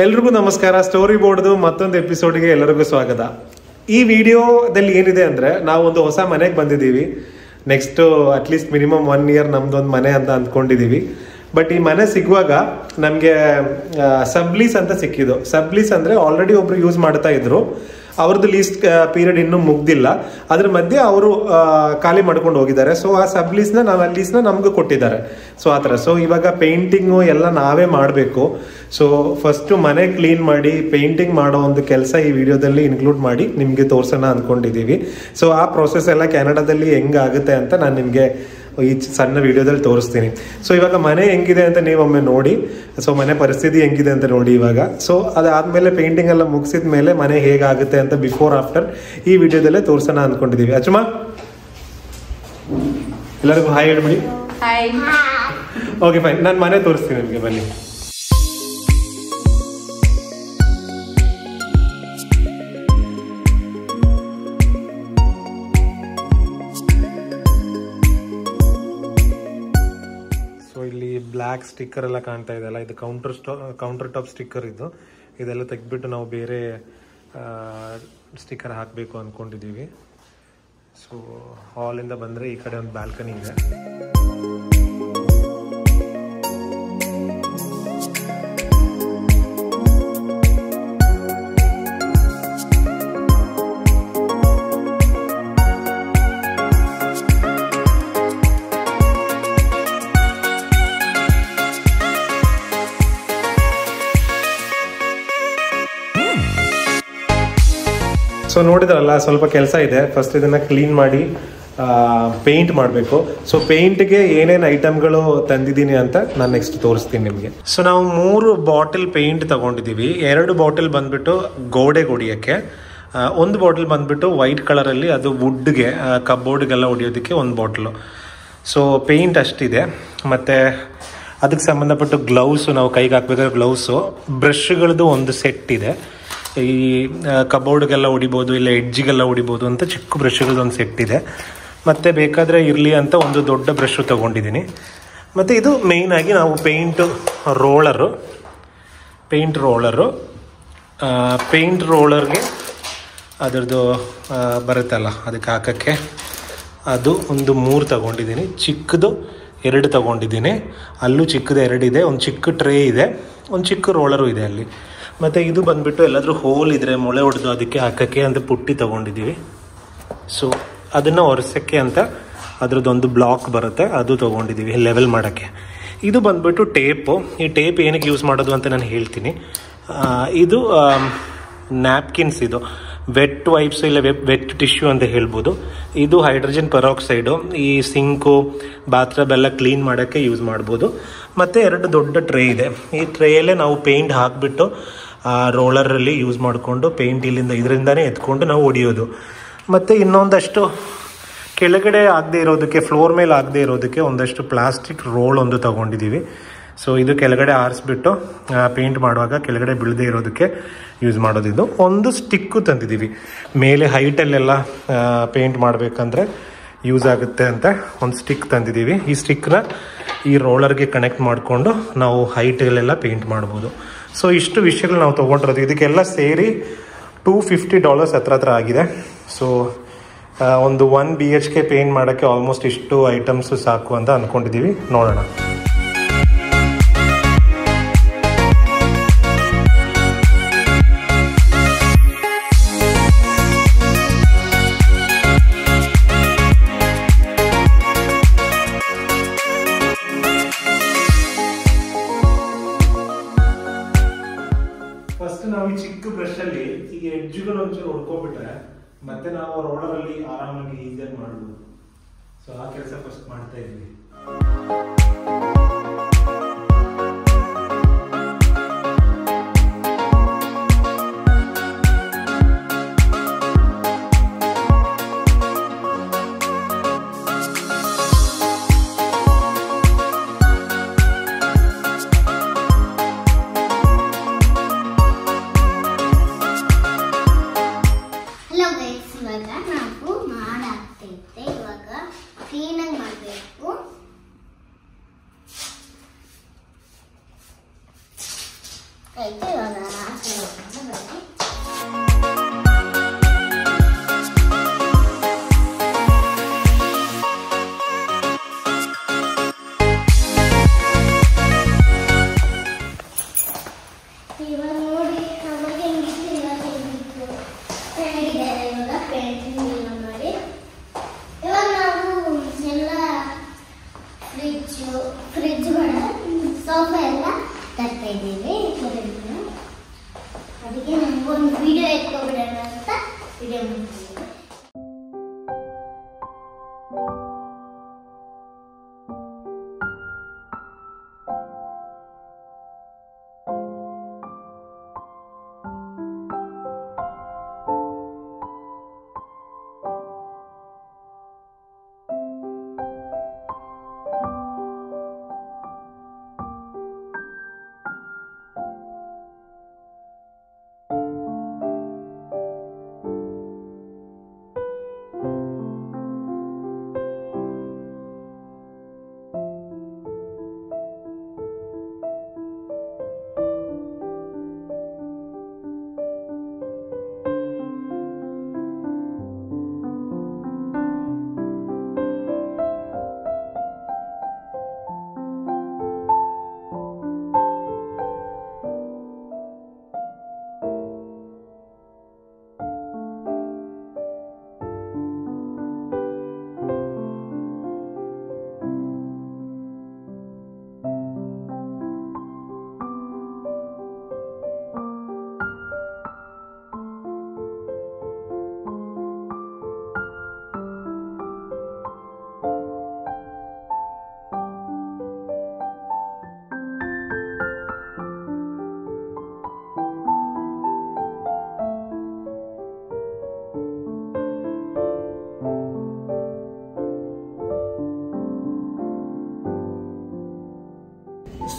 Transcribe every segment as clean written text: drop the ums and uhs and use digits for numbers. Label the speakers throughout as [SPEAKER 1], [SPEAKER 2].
[SPEAKER 1] ಎಲ್ರಿಗೂ ನಮಸ್ಕಾರ. ಸ್ಟೋರಿ ಬೋರ್ಡ್ದು ಮತ್ತೊಂದು ಎಪಿಸೋಡ್ಗೆ ಎಲ್ಲರಿಗೂ ಸ್ವಾಗತ. ಈ ವಿಡಿಯೋದಲ್ಲಿ ಏನಿದೆ ಅಂದರೆ ನಾವು ಒಂದು ಹೊಸ ಮನೆಗೆ ಬಂದಿದ್ದೀವಿ. ನೆಕ್ಸ್ಟ್ ಅಟ್ಲೀಸ್ಟ್ ಮಿನಿಮಮ್ 1 ಇಯರ್ ನಮ್ದೊಂದು ಮನೆ ಅಂತ ಅಂದ್ಕೊಂಡಿದ್ದೀವಿ. ಬಟ್ ಈ ಮನೆ ಸಿಗುವಾಗ ನಮಗೆ ಸಬ್ಲೀಸ್ ಅಂತ ಸಿಕ್ಕಿದ್ದು. ಸಬ್ಲೀಸ್ ಅಂದರೆ ಆಲ್ರೆಡಿ ಒಬ್ರು ಯೂಸ್ ಮಾಡ್ತಾ ಇದ್ರು, ಅವ್ರದ್ದು ಲೀಸ್ಟ್ ಪೀರಿಯಡ್ ಇನ್ನೂ ಮುಗ್ದಿಲ್ಲ, ಅದ್ರ ಮಧ್ಯೆ ಅವರು ಖಾಲಿ ಮಾಡ್ಕೊಂಡು ಹೋಗಿದ್ದಾರೆ. ಸೊ ಆ ಸಬ್ಲೀಸ್ನ ಲೀಸ್ನ ನಮಗೂ ಕೊಟ್ಟಿದ್ದಾರೆ. ಸೊ ಆ ಥರ. ಸೊ ಇವಾಗ ಪೇಂಟಿಂಗು ಎಲ್ಲ ನಾವೇ ಮಾಡಬೇಕು. ಸೊ ಫಸ್ಟು ಮನೆ ಕ್ಲೀನ್ ಮಾಡಿ ಪೇಂಟಿಂಗ್ ಮಾಡೋ ಒಂದು ಕೆಲಸ ಈ ವಿಡಿಯೋದಲ್ಲಿ ಇನ್ಕ್ಲೂಡ್ ಮಾಡಿ ನಿಮಗೆ ತೋರ್ಸೋಣ ಅಂದ್ಕೊಂಡಿದ್ದೀವಿ. ಸೊ ಆ ಪ್ರೊಸೆಸ್ ಎಲ್ಲ ಕೆನಡಾದಲ್ಲಿ ಹೆಂಗಾಗುತ್ತೆ ಅಂತ ನಾನು ನಿಮಗೆ ಈ ಸಣ್ಣ ವಿಡಿಯೋದಲ್ಲಿ ತೋರಿಸ್ತೀನಿ. ಸೊ ಇವಾಗ ಮನೆ ಹೆಂಗಿದೆ ಅಂತ ನೀವೊಮ್ಮೆ ನೋಡಿ. ಸೊ ಮನೆ ಪರಿಸ್ಥಿತಿ ಹೆಂಗಿದೆ ಅಂತ ನೋಡಿ ಇವಾಗ. ಸೊ ಅದಾದಮೇಲೆ ಪೇಂಟಿಂಗ್ ಎಲ್ಲ ಮುಗಿಸಿದ ಮೇಲೆ ಮನೆ ಹೇಗಾಗುತ್ತೆ ಅಂತ ಬಿಫೋರ್ ಆಫ್ಟರ್ ಈ ವಿಡಿಯೋದಲ್ಲೇ ತೋರಿಸೋಣ ಅಂದ್ಕೊಂಡಿದ್ದೀವಿ. ಅಚ್ಚುಮ, ಎಲ್ಲರಿಗೂ ಹಾಯ್ ಹೇಳ್ಬಿಡಿ. ಓಕೆ ಫೈನ್, ನಾನು ಮನೆ ತೋರಿಸ್ತೀನಿ ನಿಮಗೆ, ಬನ್ನಿ. ಇಲ್ಲಿ ಬ್ಲ್ಯಾಕ್ ಸ್ಟಿಕ್ಕರ್ ಎಲ್ಲ ಕಾಣ್ತಾ ಇದೆಯಲ್ಲ, ಇದು ಕೌಂಟರ್ ಟಾಪ್ ಸ್ಟಿಕ್ಕರ್. ಇದೆಲ್ಲ ತೆಗೆದ್ಬಿಟ್ಟು ನಾವು ಬೇರೆ ಸ್ಟಿಕ್ಕರ್ ಹಾಕಬೇಕು ಅಂದ್ಕೊಂಡಿದ್ದೀವಿ. ಸೊ ಹಾಲಿಂದ ಬಂದರೆ ಈ ಕಡೆ ಒಂದು ಬ್ಯಾಲ್ಕನಿ ಇದೆ. ಸೊ ನೋಡಿದ್ರಲ್ಲ, ಸ್ವಲ್ಪ ಕೆಲಸ ಇದೆ. ಫಸ್ಟ್ ಇದನ್ನು ಕ್ಲೀನ್ ಮಾಡಿ ಪೇಂಟ್ ಮಾಡಬೇಕು. ಸೊ ಪೇಂಟ್ಗೆ ಏನೇನು ಐಟಮ್ಗಳು ತಂದಿದ್ದೀನಿ ಅಂತ ನಾನು ನೆಕ್ಸ್ಟ್ ತೋರಿಸ್ತೀನಿ ನಿಮಗೆ. ಸೊ ನಾವು 3 ಬಾಟಲ್ ಪೇಂಟ್ ತಗೊಂಡಿದ್ದೀವಿ. 2 ಬಾಟಲ್ ಬಂದ್ಬಿಟ್ಟು ಗೋಡೆಗೆ ಹೊಡಿಯೋಕ್ಕೆ, 1 ಬಾಟಲ್ ಬಂದ್ಬಿಟ್ಟು ವೈಟ್ ಕಲರಲ್ಲಿ, ಅದು ವುಡ್ಗೆ ಕಬೋರ್ಡ್ಗೆಲ್ಲ ಹೊಡಿಯೋದಕ್ಕೆ 1 ಬಾಟ್ಲು. ಸೊ ಪೇಂಟ್ ಅಷ್ಟಿದೆ. ಮತ್ತು ಅದಕ್ಕೆ ಸಂಬಂಧಪಟ್ಟು ಗ್ಲೌಸು, ನಾವು ಕೈಗೆ ಹಾಕ್ಬೇಕಾದ್ರೆ ಗ್ಲೌಸು, ಬ್ರಷ್ಗಳದ್ದು ಒಂದು ಸೆಟ್ ಇದೆ. ಈ ಕಬೋರ್ಡ್ಗೆಲ್ಲ ಹೊಡಿಬೋದು, ಇಲ್ಲ ಎಡ್ಜಿಗೆಲ್ಲ ಹೊಡಿಬೋದು ಅಂತ ಚಿಕ್ಕ ಬ್ರಷ್ಗಳದ್ದು ಒಂದು ಸೆಟ್ ಇದೆ. ಮತ್ತು ಬೇಕಾದರೆ ಇರಲಿ ಅಂತ ಒಂದು ದೊಡ್ಡ ಬ್ರಷು ತೊಗೊಂಡಿದ್ದೀನಿ. ಮತ್ತು ಇದು ಮೇಯ್ನಾಗಿ ನಾವು ಪೇಂಟ್ ರೋಲರ್ಗೆ ಅದರದ್ದು ಬರುತ್ತಲ್ಲ, ಅದಕ್ಕೆ ಹಾಕೋಕ್ಕೆ ಅದು ಒಂದು 3 ತಗೊಂಡಿದ್ದೀನಿ. ಚಿಕ್ಕದು 2 ತಗೊಂಡಿದ್ದೀನಿ. ಅಲ್ಲೂ ಚಿಕ್ಕದು 2 ಇದೆ. ಒಂದು ಚಿಕ್ಕ ಟ್ರೇ ಇದೆ, ಒಂದು ಚಿಕ್ಕ ರೋಲರು ಇದೆ ಅಲ್ಲಿ. ಮತ್ತು ಇದು ಬಂದುಬಿಟ್ಟು ಎಲ್ಲಾದರೂ ಹೋಲ್ ಇದ್ದರೆ ಮೊಳೆ ಹೊಡೆದು ಅದಕ್ಕೆ ಹಾಕೋಕ್ಕೆ ಅಂತ ಪುಟ್ಟಿ ತೊಗೊಂಡಿದ್ದೀವಿ. ಸೊ ಅದನ್ನು ಒರೆಸೋಕ್ಕೆ ಅಂತ ಅದರದ್ದೊಂದು ಬ್ಲಾಕ್ ಬರುತ್ತೆ, ಅದು ತೊಗೊಂಡಿದ್ದೀವಿ ಲೆವೆಲ್ ಮಾಡೋಕ್ಕೆ. ಇದು ಬಂದುಬಿಟ್ಟು ಟೇಪು. ಈ ಟೇಪ್ ಏನಕ್ಕೆ ಯೂಸ್ ಮಾಡೋದು ಅಂತ ನಾನು ಹೇಳ್ತೀನಿ. ಇದು ನ್ಯಾಪ್ಕಿನ್ಸ್, ಇದು ವೆಟ್ ವೈಪ್ಸ್ ಇಲ್ಲ ವೆಟ್ ಟಿಶ್ಯೂ ಅಂತ ಹೇಳ್ಬೋದು. ಇದು ಹೈಡ್ರೋಜನ್ ಪೆರಾಕ್ಸೈಡು. ಈ ಸಿಂಕು, ಬಾತ್ರೂಮ್ ಎಲ್ಲ ಕ್ಲೀನ್ ಮಾಡೋಕ್ಕೆ ಯೂಸ್ ಮಾಡ್ಬೋದು. ಮತ್ತು 2 ದೊಡ್ಡ ಟ್ರೇ ಇದೆ. ಈ ಟ್ರೇಯಲ್ಲೇ ನಾವು ಪೇಂಟ್ ಹಾಕಿಬಿಟ್ಟು ರೋಲರಲ್ಲಿ ಯೂಸ್ ಮಾಡಿಕೊಂಡು ಪೇಂಟ್ ಇದರಿಂದನೇ ಎತ್ಕೊಂಡು ನಾವು ಹೊಡಿಯೋದು. ಮತ್ತು ಇನ್ನೊಂದಷ್ಟು ಕೆಳಗಡೆ ಆಗದೆ ಇರೋದಕ್ಕೆ, ಫ್ಲೋರ್ ಮೇಲೆ ಆಗದೆ ಇರೋದಕ್ಕೆ ಒಂದಷ್ಟು ಪ್ಲಾಸ್ಟಿಕ್ ರೋಲ್ ಒಂದು ತೊಗೊಂಡಿದ್ದೀವಿ. ಸೊ ಇದು ಕೆಳಗಡೆ ಆರಿಸ್ಬಿಟ್ಟು ಪೇಂಟ್ ಮಾಡುವಾಗ ಕೆಳಗಡೆ ಬೀಳದೆ ಇರೋದಕ್ಕೆ ಯೂಸ್ ಮಾಡೋದಿದ್ದು. ಒಂದು ಸ್ಟಿಕ್ಕು ತಂದಿದ್ದೀವಿ, ಮೇಲೆ ಹೈಟಲ್ಲೆಲ್ಲ ಪೇಂಟ್ ಮಾಡಬೇಕಂದ್ರೆ ಯೂಸ್ ಆಗುತ್ತೆ ಅಂತ ಒಂದು ಸ್ಟಿಕ್ ತಂದಿದ್ದೀವಿ. ಈ ಸ್ಟಿಕ್ನ ಈ ರೋಲರ್ಗೆ ಕನೆಕ್ಟ್ ಮಾಡಿಕೊಂಡು ನಾವು ಹೈಟಲ್ಲೆಲ್ಲ ಪೇಂಟ್ ಮಾಡ್ಬೋದು. ಸೊ ಇಷ್ಟು ವಿಷಯಗಳು ನಾವು ತೊಗೊಂಡಿರೋದು. ಇದಕ್ಕೆಲ್ಲ ಸೇರಿ $250 ಹತ್ರ ಆಗಿದೆ. ಸೊ ಒಂದು 1 BHK ಪೇಂಟ್ ಮಾಡೋಕ್ಕೆ ಆಲ್ಮೋಸ್ಟ್ ಇಷ್ಟು ಐಟಮ್ಸು ಸಾಕು ಅಂತ ಅಂದ್ಕೊಂಡಿದ್ದೀವಿ. ನೋಡೋಣ. ಫಸ್ಟ್ ನಾವು ಈ ಚಿಕ್ಕ ಬ್ರಷ್ ಅಲ್ಲಿ ಈ ಎಡ್ಜ್ಗಳು ಒಂಚೂರು ಹೊಡ್ಕೊಂಡ್ಬಿಟ್ರೆ ಮತ್ತೆ ನಾವು ರೋಲರಲ್ಲಿ ಆರಾಮಾಗಿ ಈಸಿಯಾಗಿ ಮಾಡ್ಬೋದು. ಸೊ ಆ ಕೆಲಸ ಫಸ್ಟ್ ಮಾಡ್ತಾ ಇದ್ವಿ.
[SPEAKER 2] ನಾವು ಮಾಡಾಗ್ತೈತೆ. ಇವಾಗ ಕ್ಲೀನಾಗಿ ಮಾಡಬೇಕು. ಫ್ರಿಜ್ ಸೋಫಾ ಎಲ್ಲ ತರ್ತಾ ಇದ್ದೀವಿ. ಅದಕ್ಕೆ ನಮಗೊಂದು ವಿಡಿಯೋ ಎತ್ಕೊಬಿಡೋಣ ಅಂತ ವಿಡಿಯೋ ಮಾಡ್ತೀವಿ.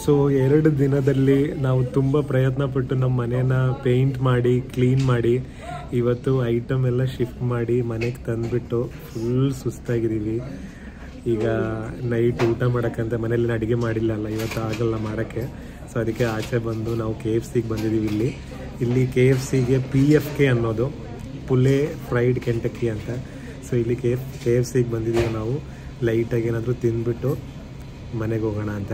[SPEAKER 1] ಸೊ 2 ದಿನದಲ್ಲಿ ನಾವು ತುಂಬ ಪ್ರಯತ್ನಪಟ್ಟು ನಮ್ಮ ಮನೇನ ಪೇಂಟ್ ಮಾಡಿ ಕ್ಲೀನ್ ಮಾಡಿ ಇವತ್ತು ಐಟಮ್ ಎಲ್ಲ ಶಿಫ್ಟ್ ಮಾಡಿ ಮನೆಗೆ ತಂದುಬಿಟ್ಟು ಫುಲ್ ಸುಸ್ತಾಗಿದ್ದೀವಿ. ಈಗ ನೈಟ್ ಊಟ ಮಾಡೋಕ್ಕಂತ ಮನೇಲಿ ಅಡುಗೆ ಮಾಡಿಲ್ಲಲ್ಲ, ಇವತ್ತು ಆಗಲ್ಲ ಮಾಡೋಕ್ಕೆ. ಸೊ ಅದಕ್ಕೆ ಆಚೆ ಬಂದು ನಾವು KFCಗೆ ಬಂದಿದ್ದೀವಿ. ಇಲ್ಲಿ KFCಗೆ PFK ಅನ್ನೋದು ಪುಲೆ ಫ್ರೈಡ್ ಕೆಂಟಕ್ಕಿ ಅಂತ. ಸೊ ಇಲ್ಲಿ KFCಗೆ ಬಂದಿದ್ದೀವಿ ನಾವು ಲೈಟಾಗಿ ಏನಾದರೂ ತಿಂದ್ಬಿಟ್ಟು ಮನೆಗೆ ಹೋಗೋಣ ಅಂತ.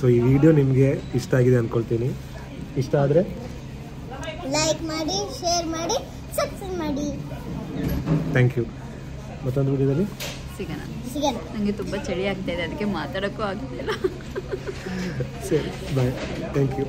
[SPEAKER 1] ಸೊ ಈ ವಿಡಿಯೋ ನಿಮಗೆ ಇಷ್ಟ ಆಗಿದೆ ಅಂದ್ಕೊಳ್ತೀನಿ. ಇಷ್ಟ ಆದರೆ
[SPEAKER 2] ಲೈಕ್ ಮಾಡಿ, ಶೇರ್ ಮಾಡಿ, ಸಬ್ಸ್ಕ್ರೈಬ್ ಮಾಡಿ.
[SPEAKER 1] Thank you. ಮತ್ತೊಂದು ವಿಡಿಯೋದಲ್ಲಿ
[SPEAKER 2] ಸಿಗೋಣ.
[SPEAKER 3] ನನಗೆ ತುಂಬ ಚಳಿ ಆಗ್ತಾ ಇದೆ, ಅದಕ್ಕೆ ಮಾತಾಡೋಕ್ಕೂ ಆಗ್ತಿಲ್ಲ.
[SPEAKER 1] ಸರಿ, ಬಾಯ್. Thank you.